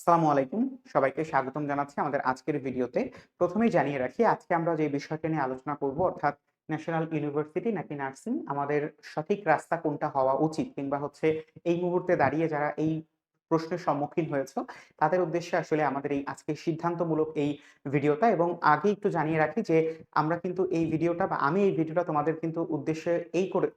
আসসালামু আলাইকুম। সবাইকে স্বাগতম জানাচ্ছি আমাদের আজকের ভিডিওতে। প্রথমেই জানিয়ে রাখি আজকে আমরা যে বিষয়টা নিয়ে আলোচনা করব অর্থাৎ ন্যাশনাল ইউনিভার্সিটি নাকি নার্সিং আমাদের সঠিক রাস্তা কোনটা হওয়া উচিত কিংবা হচ্ছে এই মুহূর্তে দাঁড়িয়ে যারা এই প্রশ্নের সম্মুখীন হয়েছো তাদের উদ্দেশ্যে আসলে আমাদের এই আজকের সিদ্ধান্তমূলক এই ভিডিওটা এবং আগে একটু জানিয়ে রাখি যে আমরা কিন্তু এই ভিডিওটা বা আমি এই ভিডিওটা তোমাদের কিন্তু উদ্দেশ্যে এই করে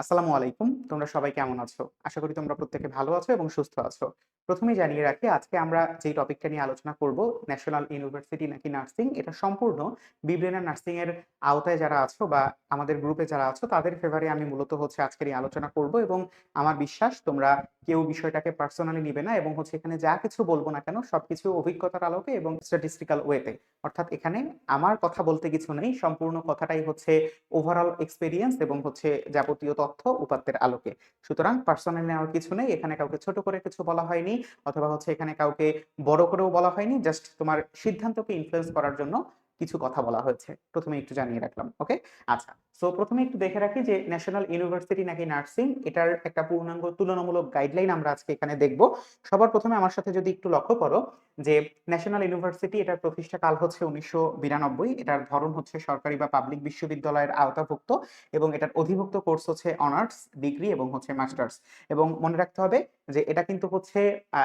আসসালামু আলাইকুম। তোমরা সবাই কেমন আছো? আশা করি তোমরা প্রত্যেকে ভালো আছো এবং সুস্থ আছো। প্রথমেই জানিয়ে রাখি আজকে আমরা যেই টপিকটা নিয়ে আলোচনা করব, ন্যাশনাল ইউনিভার্সিটি নাকি নার্সিং, এটা সম্পূর্ণ বিব্রেনা নার্সিং এর আওতায় যারা আছো বা আমাদের গ্রুপে যারা আছো তাদের ফেভারে আমি মূলত হচ্ছে আজকের এই আলোচনা করব এবং আমার বিশ্বাস তোমরা কেউ বিষয়টাকে পার্সোনালি নিবে না এবং হচ্ছে এখানে যা কিছু বলবো না কেন সবকিছু অভিজ্ঞতার আলোকে এবং স্ট্যাটিস্টিক্যাল ওয়েতে। অর্থাৎ এখানে আমার কথা বলতে কিছু নেই, সম্পূর্ণ কথাটাই হচ্ছে ওভারঅল এক্সপেরিয়েন্স এবং হচ্ছে যাবতীয় তথ্য উপাত্তের আলোকে। সুতরাং পার্সোনাল নেওয়ার কিছু নেই, এখানে কাউকে ছোট করে কিছু বলা হয়নি অথবা হচ্ছে এখানে কাউকে বড় করেও বলা হয়নি, জাস্ট তোমার সিদ্ধান্তকে ইনফ্লুয়েন্স করার জন্য কিছু কথা বলা হয়েছে। প্রথমে একটু জানিয়ে রাখলাম, ওকে? আচ্ছা, সো প্রথমে একটু দেখে রাখি যে ন্যাশনাল ইউনিভার্সিটি নাকি নার্সিং এটার একটা পূর্ণাঙ্গ তুলনামূলক গাইডলাইন আমরা আজকে এখানে দেখব। সবার প্রথমে আমার সাথে যদি একটু লক্ষ্য করো যে ন্যাশনাল ইউনিভার্সিটি এটার প্রতিষ্ঠা কাল হচ্ছে 1992, এটার ধরন হচ্ছে সরকারি বা পাবলিক বিশ্ববিদ্যালয়ের আওতাভুক্ত এবং এটার অধিভুক্ত কোর্স হচ্ছে অনার্স, ডিগ্রি এবং হচ্ছে মাস্টার্স। এবং মনে রাখতে হবে যে এটা কিন্তু হচ্ছে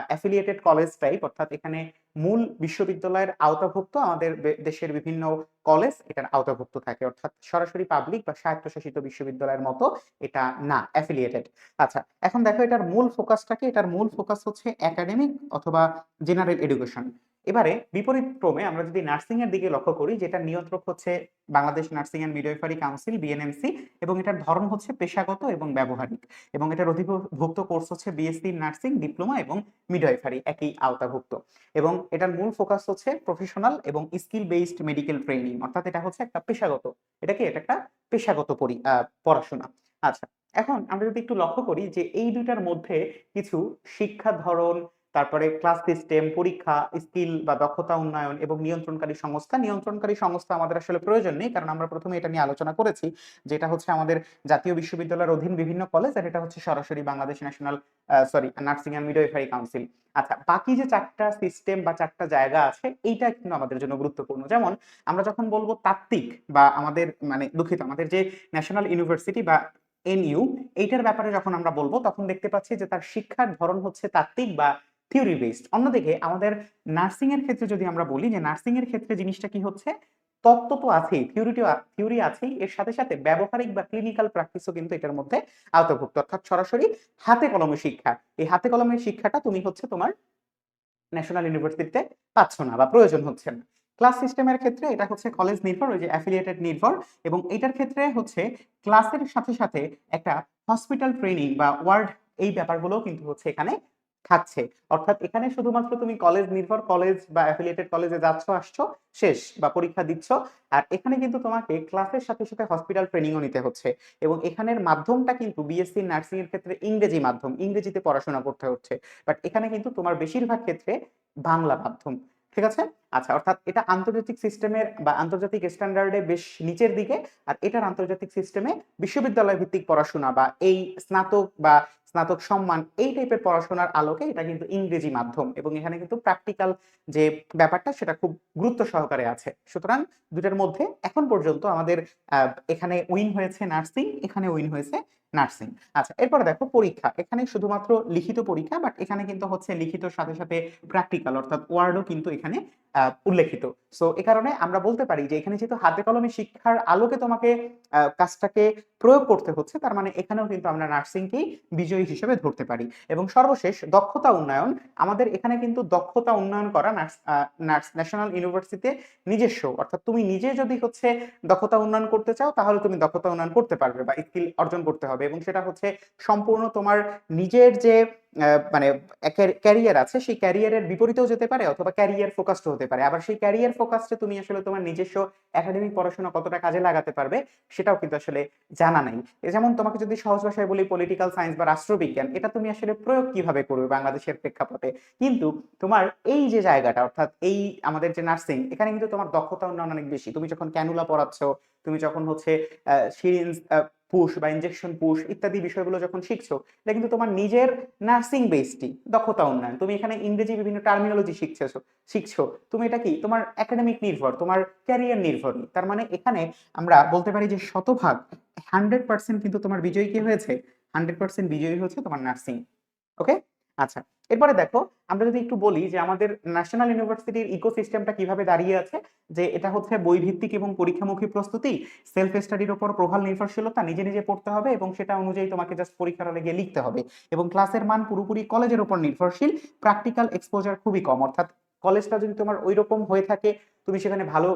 অ্যাফিলিয়েটেড কলেজ টাইপ, অর্থাৎ এখানে মূল বিশ্ববিদ্যালয়ের আওতাভুক্ত আমাদের দেশের বিভিন্ন কলেজ এটার আওতাভুক্ত থাকে, অর্থাৎ সরাসরি পাবলিক বা স্বায়ত্তশাসিত বিশ্ববিদ্যালয়ের মতো এটা না, অ্যাফিলিয়েটেড। আচ্ছা, এখন দেখো এটার মূল ফোকাসটা কি? এটার মূল ফোকাস হচ্ছে একাডেমিক অথবা জেনারেল এডুকেশন। এবারে বিপরীত ক্রমে আমরা যদি নার্সিং এর দিকে লক্ষ্য করি, যেটা নিয়ন্ত্রক হচ্ছে Bangladesh nursing and midwifery council, BNMC, এবং এটার ধরন হচ্ছে পেশাগত এবং ব্যবহারিক এবং এটার অধিভুক্ত কোর্স হচ্ছে বিএসসি নার্সিং, ডিপ্লোমা এবং মিডওয়াইফারি একই আওতাভুক্ত। এবং এটার মূল ফোকাস হচ্ছে প্রফেশনাল এবং স্কিল বেসড মেডিকেল ট্রেনিং, অর্থাৎ এটা হচ্ছে একটা পেশাগত, এটা কি এটা একটা পেশাগত পড়াশোনা। আচ্ছা, এখন আমরা যদি একটু লক্ষ্য করি যে এই দুইটার মধ্যে কিছু শিক্ষা ধরন, তারপরে ক্লাস সিস্টেম, পরীক্ষা, স্কিল বা দক্ষতা উন্নয়ন এবং নিয়ন্ত্রণকারী সংস্থা আমাদের আসলে প্রয়োজন নেই, কারণ আমরা প্রথমে এটা নিয়ে আলোচনা করেছি যেটা হচ্ছে আমাদের জাতীয় বিশ্ববিদ্যালয়ের অধীন বিভিন্ন কলেজ আর এটা হচ্ছে সরাসরি Bangladesh national nursing and midwifery council. আচ্ছা, বাকি যে চারটা সিস্টেম বা চারটা জায়গা আছে এইটা কিন্তু আমাদের জন্য গুরুত্বপূর্ণ। যেমন আমরা যখন বলবো তাত্ত্বিক বা আমাদের মানে দুঃখিত আমাদের যে ন্যাশনাল ইউনিভার্সিটি বা এনইউ, এইটার ব্যাপারে যখন আমরা বলবো তখন দেখতে পাচ্ছি যে তার শিক্ষার ধরন হচ্ছে তাত্ত্বিক বা থিওরি বেসড। অন্যদিকে আমাদের নার্সিং এর ক্ষেত্রে যদি আমরা বলি যে নার্সিং এর ক্ষেত্রে জিনিসটা কি হচ্ছে, তত্ত্ব তো আছেই, থিওরি আছেই, এর সাথে সাথে ব্যবহারিক বা ক্লিনিক্যাল প্র্যাকটিসও কিন্তু এটার মধ্যে আওতাভুক্ত, অর্থাৎ সরাসরি হাতে কলমে শিক্ষা। এই হাতে কলমের শিক্ষাটা তুমি হচ্ছে তোমার ন্যাশনাল ইউনিভার্সিটিতে পাচ্ছ না বা প্রয়োজন হচ্ছে না। ক্লাস সিস্টেমের ক্ষেত্রে এটা হচ্ছে কলেজ নির্ভর, ওই যে অ্যাফিলিয়েটেড নির্ভর, এবং এটার ক্ষেত্রে হচ্ছে ক্লাসের সাথে সাথে একটা হসপিটাল ট্রেনিং বা ওয়ার্ড, এই ব্যাপারগুলোও কিন্তু হচ্ছে এখানে থাকছে। অর্থাৎ এখানে শুধুমাত্র তুমি কলেজ নির্ভর কলেজ বা অ্যাফিলিয়েটেড কলেজে যাচ্ছ আসছো শেষ বা পরীক্ষা দিচ্ছ, আর এখানে কিন্তু তোমাকে ক্লাসের সাথে সাথে হসপিটাল ট্রেনিংও নিতে হচ্ছে। এবং এখানের মাধ্যমটা কিন্তু বিএসসি নার্সিং এর ক্ষেত্রে ইংরেজি মাধ্যম, ইংরেজিতে পড়াশোনা করতে হচ্ছে, বাট এখানে কিন্তু তোমার বেশিরভাগ ক্ষেত্রে বাংলা মাধ্যম। ঠিক আছে? আচ্ছা, অর্থাৎ এটা আন্তর্জাতিক সিস্টেমের বা আন্তর্জাতিক স্ট্যান্ডার্ডে বেশ নিচের দিকে, আর এটার আন্তর্জাতিক সিস্টেমে বিশ্ববিদ্যালয় ভিত্তিক পড়াশোনা বা এই স্নাতক বা স্নাতক সম্মান এই টাইপের পড়াশোনার আলোকে এটা কিন্তু ইংরেজি মাধ্যম এবং এখানে কিন্তু প্র্যাকটিক্যাল যে ব্যাপারটা সেটা খুব গুরুত্ব সহকারে আছে। সুতরাং দুটার মধ্যে এখন পর্যন্ত আমাদের এখানে উইন হয়েছে নার্সিং, এখানে উইন হয়েছে নার্সিং। আচ্ছা, এরপরে দেখো পরীক্ষা, এখানে শুধুমাত্র লিখিত পরীক্ষা, বাট এখানে কিন্তু হচ্ছে লিখিতর সাথে সাথে প্র্যাকটিক্যাল অর্থাৎ ওয়ার্ডও কিন্তু এখানে উল্লেখিত। সো এ কারণে আমরা বলতে পারি যে এখানে যেহেতু হাতে কলমে শিক্ষার আলোকে তোমাকে কাজটাকে প্রয়োগ করতে হচ্ছে, তার মানে এখানেও কিন্তু আমরা নার্সিংকেই বিজয়ী হিসেবে ধরতে পারি। এবং সর্বশেষ দক্ষতা উন্নয়ন, আমাদের এখানে কিন্তু দক্ষতা উন্নয়ন করা ন্যাশনাল ইউনিভার্সিটিতে নিজস্ব, অর্থাৎ তুমি নিজে যদি হচ্ছে দক্ষতা উন্নয়ন করতে চাও তাহলে তুমি দক্ষতা উন্নয়ন করতে পারবে বা স্কিল অর্জন করতে হবে, এবং সেটা হচ্ছে সম্পূর্ণ তোমার নিজের যে মানে ক্যারিয়ার আছে সেই ক্যারিয়ারের বিপরীতেও যেতে পারে অথবা ক্যারিয়ার ফোকাসড হতে পারে। আবার সেই ক্যারিয়ার ফোকাসে তুমি আসলে তোমার নিজস্ব একাডেমিক পড়াশোনা কতটা কাজে লাগাতে পারবে সেটাও কিন্তু আসলে জানা নাই। যেমন তোমাকে যদি সহজ ভাষায় বলি পলিটিক্যাল সায়েন্স বা রাষ্ট্রবিজ্ঞান, এটা তুমি আসলে প্রয়োগ কিভাবে করবে বাংলাদেশের প্রেক্ষাপটে, কিন্তু তোমার এই যে জায়গাটা অর্থাৎ এই আমাদের যে নার্সিং, এখানে কিন্তু তোমার দক্ষতা উন্নয়ন অনেক বেশি। তুমি যখন ক্যানুলা পড়াচ্ছ, তুমি যখন হচ্ছে সিরিঞ্জ পুশ বা ইনজেকশন পুশ ইত্যাদি বিষয়গুলো যখন শিখছো, এটা কিন্তু তোমার নিজের নার্সিং বেসটি দক্ষতা উন্নয়ন। তুমি এখানে ইংরেজি বিভিন্ন টার্মিনোলজি শিখছো, তুমি এটা কি তোমার একাডেমিক নির্ভর, তোমার ক্যারিয়ার নির্ভরই। তার মানে এখানে আমরা বলতে পারি যে শতভাগ 100% কিন্তু তোমার বিজয়ী কি হয়েছে, 100% বিজয়ী হচ্ছে তোমার নার্সিং। ওকে, আচ্ছা, এরপরে দেখো আমরা যদি একটু বলি যে আমাদের ন্যাশনাল ইউনিভার্সিটির ইকোসিস্টেমটা কিভাবে দাঁড়িয়ে আছে, যে এটা হচ্ছে বই ভিত্তিক এবং পরীক্ষামুখী প্রস্তুতি, সেলফ স্টাডির উপর প্রবল নির্ভরশীলতা, নিজে নিজে পড়তে হবে এবং সেটা অনুযায়ী তোমাকে জাস্ট পরীক্ষার হলে গিয়ে লিখতে হবে, এবং ক্লাসের মান পুরোপুরি কলেজের উপর নির্ভরশীল, প্র্যাকটিক্যাল এক্সপোজার খুবই কম। অর্থাৎ কলেজটা যদি তোমার ওই রকম হয়ে থাকে, তুমি সেখানে ভালো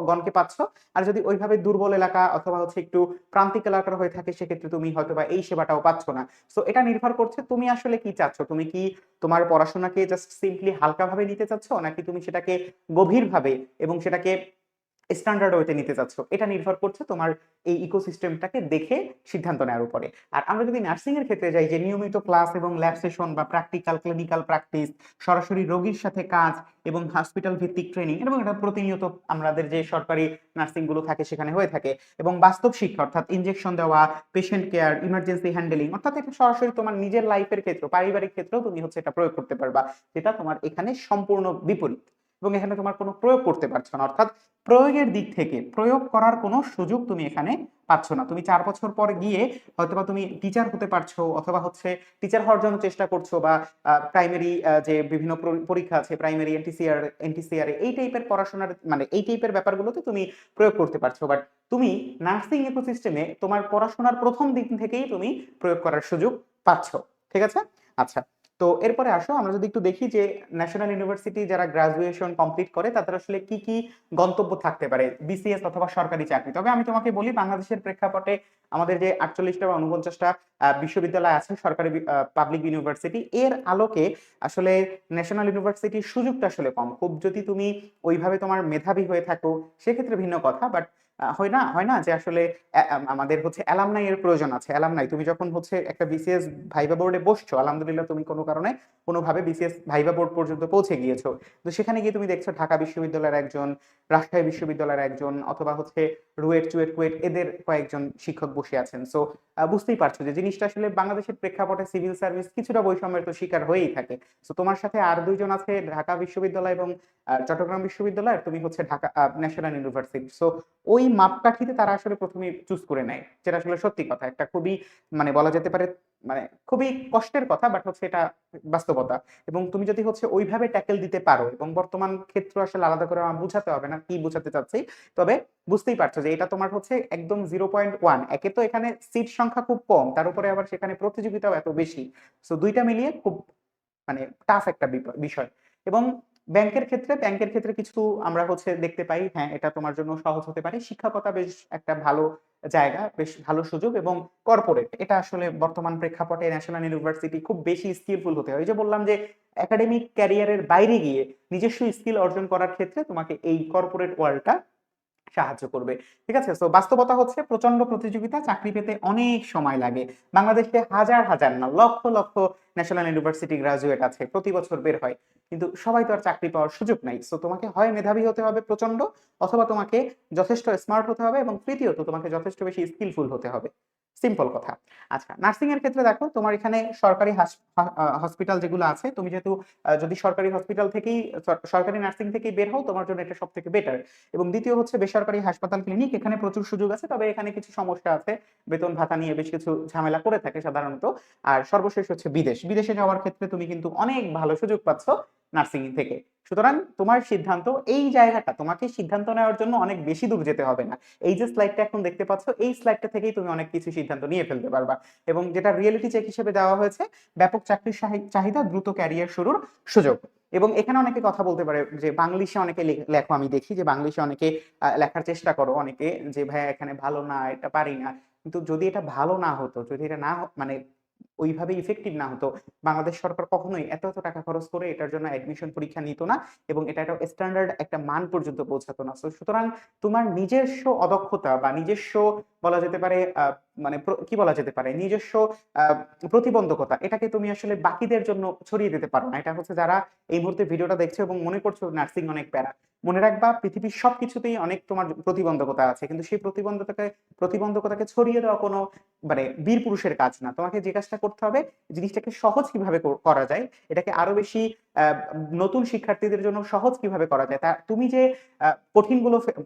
গণকে পাচ্ছ, আর যদি ওইভাবে দুর্বল এলাকা অথবা হচ্ছে একটু প্রান্তিক এলাকার হয়ে থাকে, সেক্ষেত্রে তুমি হয়তো বা এই সেবাটাও পাচ্ছ না। সো এটা নির্ভর করছে তুমি আসলে কি চাচ্ছ, তুমি কি তোমার পড়াশোনাকে জাস্ট সিম্পলি হালকাভাবে নিতে চাচ্ছ, নাকি তুমি সেটাকে গভীরভাবে এবং সেটাকে স্ট্যান্ডার্ড ওয়েতে নিতে চাচ্ছ, এটা নির্ভর করছে তোমার এই ইকোসিস্টেমটাকে দেখে সিদ্ধান্ত নেওয়ার উপরে। আর আমরা যদি নার্সিং এর ক্ষেত্রে যাই, যে নিয়মিত ক্লাস এবং ল্যাব সেশন বা প্র্যাকটিক্যাল ক্লিনিক্যাল প্র্যাকটিস, সরাসরি রোগীর সাথে কাজ এবং হসপিটাল ভিত্তিক ট্রেনিং, এবং এটা প্রতিনিয়ত আমাদের যে সরকারি নার্সিং গুলো থাকে সেখানে হয়ে থাকে, এবং বাস্তব শিক্ষা অর্থাৎ ইনজেকশন দেওয়া, পেশেন্ট কেয়ার, ইমার্জেন্সি হ্যান্ডেলিং, অর্থাৎ এটা সরাসরি তোমার নিজের লাইফের ক্ষেত্রে, পারিবারিক ক্ষেত্রেও তুমি হচ্ছে এটা প্রয়োগ করতে পারবা, যেটা তোমার এখানে সম্পূর্ণ বিপরীত। এবং এখানে তোমার কোনো প্রয়োগ করতে পারছো না, অর্থাৎ প্রয়োগের দিক থেকে প্রয়োগ করার কোনো সুযোগ তুমি এখানে পাচ্ছ না। তুমি 4 বছর পর গিয়ে হয়তোবা তুমি টিচার হতে পারছো, অথবা হচ্ছে টিচার হওয়ার জন্য চেষ্টা করছো, বা প্রাইমারি যে বিভিন্ন পরীক্ষা আছে, প্রাইমারি এনটিসিআর এই টাইপের পড়াশোনার মানে এই টাইপের ব্যাপারগুলোতে তুমি প্রয়োগ করতে পারছো। বাট তুমি নার্সিং ইকোসিস্টেমে তোমার পড়াশোনার প্রথম দিন থেকেই তুমি প্রয়োগ করার সুযোগ পাচ্ছ। ঠিক আছে, আচ্ছা, তো এরপরে আসো আমরা যদি একটু দেখি যে ন্যাশনাল ইউনিভার্সিটি যারা গ্রাজুয়েশন কমপ্লিট করে তাদের আসলে কি কি গন্তব্য থাকতে পারে, বিসিএস অথবা সরকারি চাকরি। তবে আমি তোমাকে বলি, বাংলাদেশের প্রেক্ষাপটে আমাদের যে 48টা বা 49টা বিশ্ববিদ্যালয় আছে, সরকারি পাবলিক ইউনিভার্সিটি, এর আলোকে আসলে ন্যাশনাল ইউনিভার্সিটির সুযোগটা আসলে কম। খুব যদি তুমি ওইভাবে তোমার মেধাবী হয়ে থাকো সেক্ষেত্রে ভিন্ন কথা, বাট হয় না যে আসলে আমাদের হচ্ছে অ্যালামনাই এর প্রয়োজন আছে। অ্যালামনাই, তুমি যখন হচ্ছে একটা বিসিএস ভাইবা বোর্ডে বসছো, আলহামদুলিল্লাহ তুমি কোনো কারণে কোনোভাবে বিসিএস ভাইবা বোর্ড পর্যন্ত পৌঁছে গিয়েছো, তো সেখানে গিয়ে তুমি দেখছো ঢাকা বিশ্ববিদ্যালয়ের একজন, রাজশাহী বিশ্ববিদ্যালয়ের একজন, অথবা হচ্ছে রুয়েট, চুয়েট, কুয়েট এদের কয়েকজন শিক্ষক বসে আছেন। সো বুঝতেই পারছো যে জিনিসটা আসলে বাংলাদেশের প্রেক্ষাপটে সিভিল সার্ভিস কিছুটা বৈষম্যের তো শিকার হয়েই থাকে। সো তোমার সাথে আর দুইজন আছে ঢাকা বিশ্ববিদ্যালয় এবং চট্টগ্রাম বিশ্ববিদ্যালয়, তুমি হচ্ছে ঢাকা ন্যাশনাল ইউনিভার্সিটি। সো ওই মাপকাঠিতে তারা আসলে প্রথমে চুজ করে নেয়, যেটা আসলে সত্যি কথা, একটা খুবই মানে বলা যেতে পারে মানে খুবই কষ্টের কথা, বাট হচ্ছে এটা বাস্তবতা। এবং তুমি যদি হচ্ছে ওইভাবে ট্যাকেল দিতে পারো, এবং বর্তমান ক্ষেত্র আসলে আলাদা করে আমার বুঝাতে হবে না কি বুঝাতে চাচ্ছি, তবে বুঝতেই পারছো যে এটা তোমার হচ্ছে একদম 0.1, একে তো এখানে সিট সংখ্যা খুব কম, তার উপরে আবার সেখানে প্রতিযোগিতাও এত বেশি। সো দুইটা মিলিয়ে খুব মানে টাফ একটা বিষয়। এবং ব্যাংকের ক্ষেত্রে কিছু আমরা হচ্ছে দেখতে পাই, হ্যাঁ এটা তোমার জন্য সহজ হতে পারে, শিক্ষকতা বেশ একটা ভালো জায়গা, বেশ ভালো সুযোগ। এবং কর্পোরেট, এটা আসলে বর্তমান প্রেক্ষাপটে ন্যাশনাল ইউনিভার্সিটি খুব বেশি স্কিলফুল হতে হয়। ওই যে বললাম যে একাডেমিক ক্যারিয়ারের বাইরে গিয়ে নিজস্ব স্কিল অর্জন করার ক্ষেত্রে তোমাকে এই কর্পোরেট ওয়ার্ল্ডটা সাহায্য করবে। ঠিক আছে, তো বাস্তবতা হচ্ছে প্রচন্ড প্রতিযোগিতা, চাকরি পেতে অনেক সময় লাগে। বাংলাদেশে হাজার হাজার না lakh lakh national university graduate আছে, প্রতি বছর বের হয়, কিন্তু সবাই তো আর চাকরি পাওয়ার সুযোগ নাই। সো তোমাকে হয় মেধাবী হতে হবে প্রচন্ড, অথবা তোমাকে যথেষ্ট স্মার্ট হতে হবে, এবং তৃতীয়ত তোমাকে যথেষ্ট বেশি স্কিলফুল হতে হবে। সিম্পল কথা। আচ্ছা, নার্সিং এর ক্ষেত্রে দেখো তোমার এখানে সরকারি হসপিটাল যেগুলো আছে, তুমি যেহেতু যদি সরকারি হসপিটাল থেকেই সরকারি নার্সিং থেকেই বের হও, তোমার জন্য এটা সব থেকে বেটার। এবং দ্বিতীয় হচ্ছে বেসরকারি হাসপাতাল ক্লিনিক, এখানে প্রচুর সুযোগ আছে, তবে এখানে কিছু সমস্যা আছে, বেতন ভাতা নিয়ে বেশ কিছু ঝামেলা করে থাকে সাধারণত। আর সর্বশেষ হচ্ছে বিদেশে যাওয়ার ক্ষেত্রে তুমি কিন্তু অনেক ভালো সুযোগ পাচ্ছ নার্সিং থেকে। সুতরাং তোমার সিদ্ধান্ত, এই জায়গাটা তোমাকে সিদ্ধান্ত নেওয়ার জন্য অনেক বেশি দূর যেতে হবে না। এই যে স্লাইডটা এখন দেখতে পাচ্ছ, এই স্লাইডটা থেকেই তুমি অনেক কিছু সিদ্ধান্ত নিয়ে ফেলতে পারবা। এবং যেটা রিয়েলিটি চেক হিসেবে দেওয়া হয়েছে, ব্যাপক চাকরির চাহিদা, দ্রুত ক্যারিয়ার শুরুর সুযোগ। এবং এখানে অনেকে কথা বলতে পারে যে বাংলিশে অনেকে লেখো, আমি দেখি যে বাংলিশে অনেকে লেখার চেষ্টা করো অনেকে, যে ভাইয়া এখানে ভালো না, এটা পারি না। কিন্তু যদি এটা ভালো না হতো, যদি এটা না মানে ওইভাবে ইফেক্টিভ না হতো, বাংলাদেশ সরকার কখনোই এত এত টাকা খরচ করে এটার জন্য অ্যাডমিশন পরীক্ষা নিত না, এবং এটা একটা স্ট্যান্ডার্ড একটা মান পর্যন্ত পৌঁছাতো না। সুতরাং তোমার নিজস্ব অদক্ষতা বা নিজস্ব বলা যেতে পারে মানে কি বলা যেতে পারে, নিজস্ব প্রতিবন্ধকতা, এটাকে তুমি আসলে বাকিদের জন্য ছড়িয়ে দিতে পারো না। এটা হচ্ছে যারা এই মুহূর্তে ভিডিওটা দেখছো এবং মনে করছো নার্সিং অনেক প্যারা, মনে রাখবা পৃথিবীর সবকিছুতেই অনেক তোমার প্রতিবন্ধকতা আছে, কিন্তু সেই প্রতিবন্ধকতাকে ছড়িয়ে দেওয়া কোনো মানে বীর পুরুষের কাজ না। তোমাকে যে কাজটা করতে হবে, জিনিসটাকে সহজ কিভাবে করা যায়, এটাকে আরো বেশি নতুন শিক্ষার্থীদের জন্য সহজ কিভাবে করা যায়, তা তুমি যে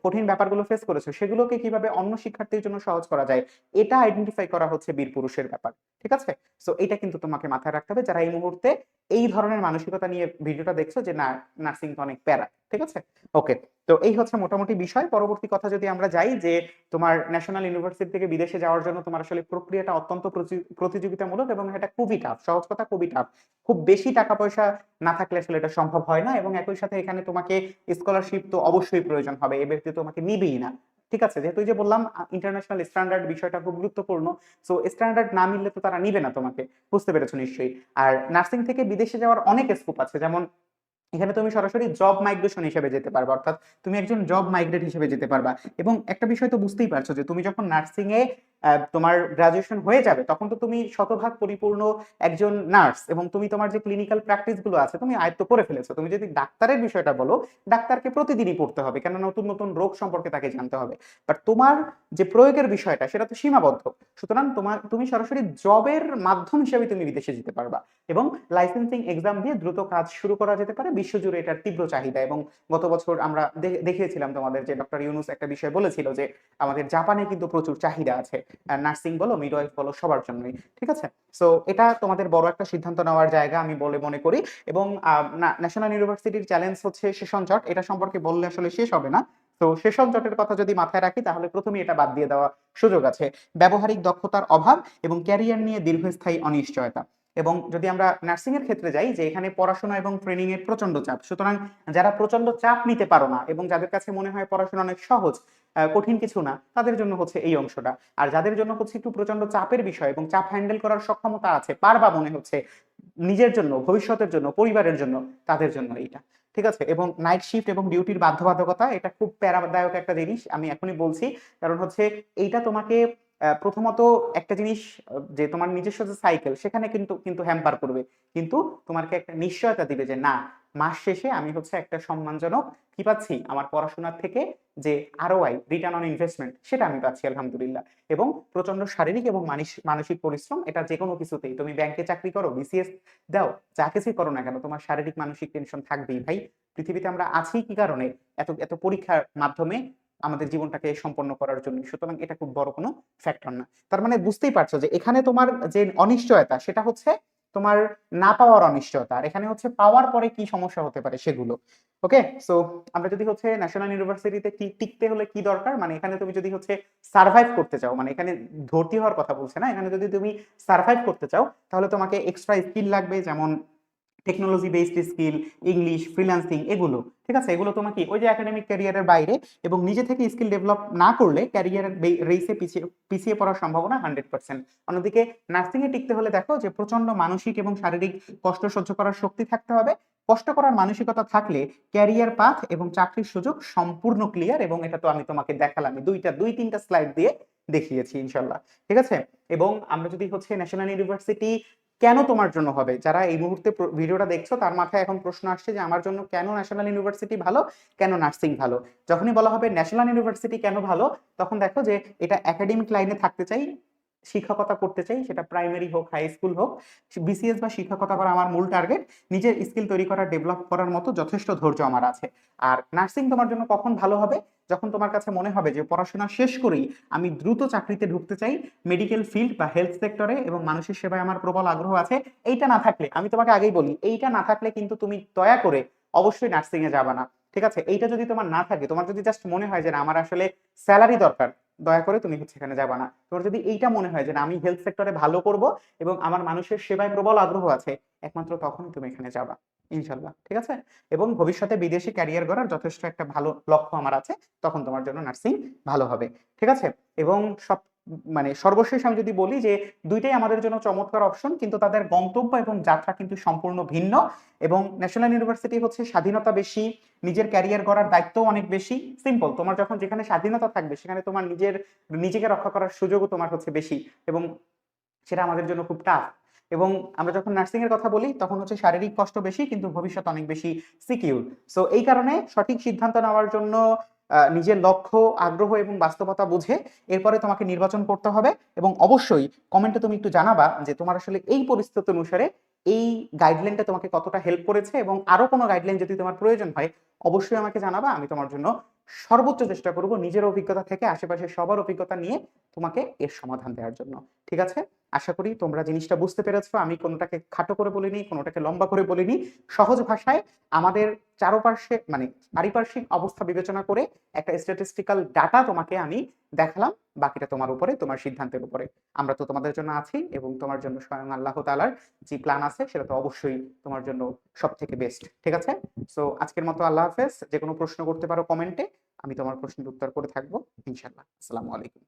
কঠিন ব্যাপারগুলো ফেস করেছো সেগুলোকে কিভাবে অন্য শিক্ষার্থীর জন্য সহজ করা যায়, এটা আইডেন্টিফাই করা হচ্ছে বীর পুরুষের ব্যাপার। ঠিক আছে? সো এটা কিন্তু তোমাকে মাথায় রাখতে হবে যারা এই মুহূর্তে এই ধরনের মানসিকতা নিয়ে ভিডিওটা দেখছো যে না, নার্সিং তো অনেক প্যারা। ঠিক আছে? ওকে, তো এই হচ্ছে মোটামুটি বিষয়। পরবর্তী কথা যদি আমরা যাই, যে তোমার ন্যাশনাল ইউনিভার্সিটি থেকে বিদেশে যাওয়ার জন্য তোমার আসলে প্রক্রিয়াটা অত্যন্ত প্রতিযোগিতামূলক এবং এটা খুবই টাফ। সহজ কথা, খুবই টাফ। খুব বেশি টাকা পয়সা না থাকলে আসলে এটা সম্ভব হয় না, এবং একই সাথে এখানে তোমাকে স্কলারশিপ তো অবশ্যই প্রয়োজন হবে, এ ব্যক্তি তোমাকে নিবেই না। ঠিক আছে? যেহেতু যে বললাম ইন্টারন্যাশনাল স্ট্যান্ডার্ড বিষয়টা খুব গুরুত্বপূর্ণ, সো স্ট্যান্ডার্ড না মিললে তো তারা নিবে না তোমাকে, বুঝতে পেরেছো নিশ্চয়ই। আর নার্সিং থেকে বিদেশে যাওয়ার অনেক স্কোপ আছে, যেমন এখানে তুমি সরাসরি জব মাইগ্রেশন হিসেবে যেতে পারবা, অর্থাৎ তুমি একজন জব মাইগ্রেট হিসেবে যেতে পারবা। এবং একটা বিষয় তো বুঝতেই পারছো যে তুমি যখন নার্সিং এ তোমার গ্রাজুয়েশন হয়ে যাবে, তখন তো তুমি শতভাগ পরিপূর্ণ একজন নার্স, এবং তুমি তোমার যে ক্লিনিক্যাল প্র্যাকটিস গুলো আছে তুমি আয়ত্ত করে ফেলেছো। তুমি যদি ডাক্তারের বিষয়টা বলো, ডাক্তারকে প্রতিদিনই পড়তে হবে, কেন নতুন নতুন রোগ সম্পর্কে তাকে জানতে হবে, বাট তোমার যে প্রয়োগের বিষয়টা সেটা তো সীমাবদ্ধ। সুতরাং তুমি সরাসরি জবের মাধ্যম হিসেবে তুমি বিদেশে যেতে পারবা, এবং লাইসেন্সিং এক্সাম দিয়ে দ্রুত কাজ শুরু করা যেতে পারে। বিশ্বজুড়ে এটার তীব্র চাহিদা, এবং গত বছর আমরা দেখিয়েছিলাম তোমাদের যে ডক্টর ইউনুস একটা বিষয় বলেছিল যে আমাদের জাপানে কিন্তু প্রচুর চাহিদা আছে, নার্সিং বলো, মিডওয়াইফ বলো, সবার জন্যই। ঠিক আছে? সো এটা তোমাদের বড় একটা সিদ্ধান্ত নেওয়ার জায়গা আমি বলে মনে করি। এবং ন্যাশনাল ইউনিভার্সিটির চ্যালেঞ্জ হচ্ছে সেশন জট, এটা সম্পর্কে বললে আসলে শেষ হবে না। তো সেশন জটের কথা যদি মাথায় রাখি, তাহলে প্রথমেই এটা বাদ দিয়ে দেওয়া সুযোগ আছে। ব্যবহারিক দক্ষতার অভাব এবং ক্যারিয়ার নিয়ে দীর্ঘস্থায়ী অনিশ্চয়তা। এবং যদি আমরা নার্সিং এর ক্ষেত্রে যাই, যে এখানে পড়াশোনা এবং ট্রেনিং এর প্রচন্ড চাপ, সুতরাং যারা প্রচন্ড চাপ নিতে পারো না এবং যাদের কাছে মনে হয় পড়াশোনা অনেক সহজ, কঠিন কিছু না, তাদের জন্য হচ্ছে এই অংশটা। আর যাদের জন্য হচ্ছে একটু প্রচন্ড চাপের বিষয় এবং চাপ হ্যান্ডেল করার সক্ষমতা আছে, পারবা মনে হচ্ছে নিজের জন্য, ভবিষ্যতের জন্য, পরিবারের জন্য, তাদের জন্য এইটা। ঠিক আছে? এবং নাইট শিফট এবং ডিউটির বাধ্যবাধকতা, এটা খুব প্যারাদায়ক একটা জিনিস, আমি এখনই বলছি। কারণ হচ্ছে এইটা তোমাকে প্রথমত একটা জিনিস, যে তোমার নিজস্ব যে সাইকেল সেখানে কিন্তু কিন্তু হ্যাম্পার করবে, কিন্তু তোমাকে একটা নিশ্চয়তা দিবে যে না, মাস শেষে আমি হচ্ছে একটা সম্মানজনক কি পাচ্ছি, আমার পড়াশোনার থেকে যে আরওআই, রিটার্ন অন ইনভেস্টমেন্ট, সেটা আমি পাচ্ছি আলহামদুলিল্লাহ। এবং প্রচন্ড শারীরিক এবং মানসিক পরিশ্রম, এটা যে কোনো কিছুতেই, তুমি ব্যাংকে চাকরি করো, বিসিএস দাও, যা কিছুই করো না কেন, তোমার শারীরিক মানসিক টেনশন থাকবেই ভাই। পৃথিবীতে আমরা আছি কি কারণে? এত এত পরীক্ষার মাধ্যমে আমাদের জীবনটাকে সম্পন্ন করার জন্য। সুতরাং এটা খুব বড় কোনো ফ্যাক্টর না। তার মানে বুঝতেই পারছো যে এখানে তোমার যে অনিশ্চয়তা, সেটা হচ্ছে তোমার না পাওয়ার অনিশ্চয়তা, আর এখানে হচ্ছে পাওয়ার পরে কি সমস্যা হতে পারে সেগুলো। ওকে, সো আমরা যদি হচ্ছে ন্যাশনাল ইউনিভার্সিটিতে টিকতে হলে কি দরকার, মানে এখানে তুমি যদি হচ্ছে সার্ভাইভ করতে চাও, মানে এখানে ভর্তি হওয়ার কথা বলছে না, এখানে যদি তুমি সার্ভাইভ করতে চাও, তাহলে তোমাকে এক্সট্রা স্কিল লাগবে, যেমন technology based skill, English, freelancing, এগুলো। ঠিক আছে? এগুলো তোমাকে ওই যে একাডেমিক ক্যারিয়ারের বাইরে, এবং নিজে থেকে স্কিল ডেভেলপ না করলে ক্যারিয়ারের রেসে পিছিয়ে পিছিয়ে পড়ার সম্ভাবনা 100%। অন্যদিকে নার্সিং এ টিকতে হলে দেখো যে প্রচন্ড মানসিক এবং শারীরিক কষ্ট সহ্য করার শক্তি থাকতে হবে। কষ্ট করার মানসিকতা থাকলে ক্যারিয়ার পাথ এবং চাকরির সুযোগ সম্পূর্ণ ক্লিয়ার, এবং এটা তো আমি তোমাকে দেখালাম, দুই তিনটা স্লাইড দিয়ে দেখিয়েছি ইনশাল্লাহ। ঠিক আছে? এবং আমরা যদি হচ্ছে ন্যাশনাল ইউনিভার্সিটি কেন তোমার জন্য হবে, যারা এই মুহূর্তে ভিডিওটা দেখছো তার মাথায় এখন প্রশ্ন আসছে যে আমার জন্য কেন ন্যাশনাল ইউনিভার্সিটি ভালো, কেন নার্সিং ভালো। যখনই বলা হবে ন্যাশনাল ইউনিভার্সিটি কেন ভালো, তখন দেখো যে এটা একাডেমিক লাইনে থাকতে চাই, শিক্ষকতা করতে চাই, সেটা প্রাইমারি হোক, হাই স্কুল হোক, বিসিএস বা শিক্ষকতা করা আমার মূল টার্গেট। নিজের স্কিল তৈরি করা, ডেভেলপ করার মতো যথেষ্ট ধৈর্য আমার আছে। আর নার্সিং তোমার জন্য কখন ভালো হবে, যখন তোমার কাছে মনে হবে যে পড়াশোনা শেষ করেই আমি দ্রুত চাকরিতে ঢুকতে চাই, মেডিকেল ফিল্ড বা হেলথ সেক্টরে, এবং মানুষের সেবায় আমার প্রবল আগ্রহ আছে। এইটা না থাকলে, আমি তোমাকে আগেই বলি, এইটা না থাকলে কিন্তু তুমি দয়া করে অবশ্যই নার্সিং এ যাবা না। ঠিক আছে? এইটা যদি তোমার না থাকে, তোমার যদি জাস্ট মনে হয় যে না আমার আসলে স্যালারি দরকার, দয়া করে তুমি হচ্ছে এখানে যাবা না। তোমার যদি এইটা মনে হয় যে না আমি হেলথ সেক্টরে ভালো করব এবং আমার মানুষের সেবায় প্রবল আগ্রহ আছে, একমাত্র তখনই তুমি এখানে যাবা ইনশাল্লাহ। ঠিক আছে? এবং ভবিষ্যতে বিদেশে ক্যারিয়ার গড়ার যথেষ্ট একটা ভালো লক্ষ্য আমার আছে, তখন তোমার জন্য নার্সিং ভালো হবে। ঠিক আছে? এবং মানে সর্বশেষ আমি যদি বলি যে দুইটাই আমাদের জন্য চমৎকার অপশন, কিন্তু তাদের গন্তব্য এবং যাত্রা কিন্তু সম্পূর্ণ ভিন্ন। এবং ন্যাশনাল ইউনিভার্সিটি হচ্ছে স্বাধীনতা বেশি, নিজের ক্যারিয়ার গড়ার দায়িত্বও অনেক বেশি। সিম্পল, তোমার যখন যেখানে স্বাধীনতা থাকবে সেখানে তোমার নিজেকে রক্ষা করার সুযোগও তোমার হচ্ছে বেশি, এবং সেটা আমাদের জন্য খুব টাফ। এবং আমরা যখন নার্সিং এর কথা বলি তখন হচ্ছে শারীরিক কষ্ট বেশি, কিন্তু ভবিষ্যৎ অনেক বেশি সিকিউর। সো এই কারণে সঠিক সিদ্ধান্ত নেওয়ার জন্য নিজের লক্ষ্য, আগ্রহ এবং বাস্তবতা বুঝে এরপরে তোমাকে নির্বাচন করতে হবে। এবং অবশ্যই কমেন্টে তুমি একটু জানাবা যে তোমার আসলে এই পরিস্থিতি অনুসারে এই গাইডলাইনটা তোমাকে কতটা হেল্প করেছে, এবং আরো কোনো গাইডলাইন যদি তোমার প্রয়োজন হয় অবশ্যই আমাকে জানাবা। আমি তোমার জন্য সর্বোচ্চ চেষ্টা করব নিজের অভিজ্ঞতা থেকে, আশেপাশের সবার অভিজ্ঞতা নিয়ে তোমাকে এর সমাধান দেওয়ার জন্য। ঠিক আছে? আশা করি তোমরা জিনিসটা বুঝতে পেরেছো। আমি কোনোটাকে খাটো করে বলিনি, কোনোটাকে লম্বা করে বলিনি। সহজ ভাষায় আমাদের চারপাশে মানে পারিপার্শ্বিক অবস্থা বিবেচনা করে একটা স্ট্যাটিস্টিক্যাল ডাটা তোমাকে আমি দেখালাম। বাকিটা তোমার উপরে, তোমার সিদ্ধান্তের উপরে। আমরা তো তোমাদের জন্য আছি, এবং তোমার জন্য স্বয়ং আল্লাহ তাআলার যে প্ল্যান আছে সেটা তো অবশ্যই তোমার জন্য সব থেকে বেস্ট। ঠিক আছে? সো আজকের মতো আল্লাহ হাফেজ। যে কোনো প্রশ্ন করতে পারো কমেন্টে, আমি তোমার প্রশ্নের উত্তর করে থাকবো ইনশাআল্লাহ। আসসালামু আলাইকুম।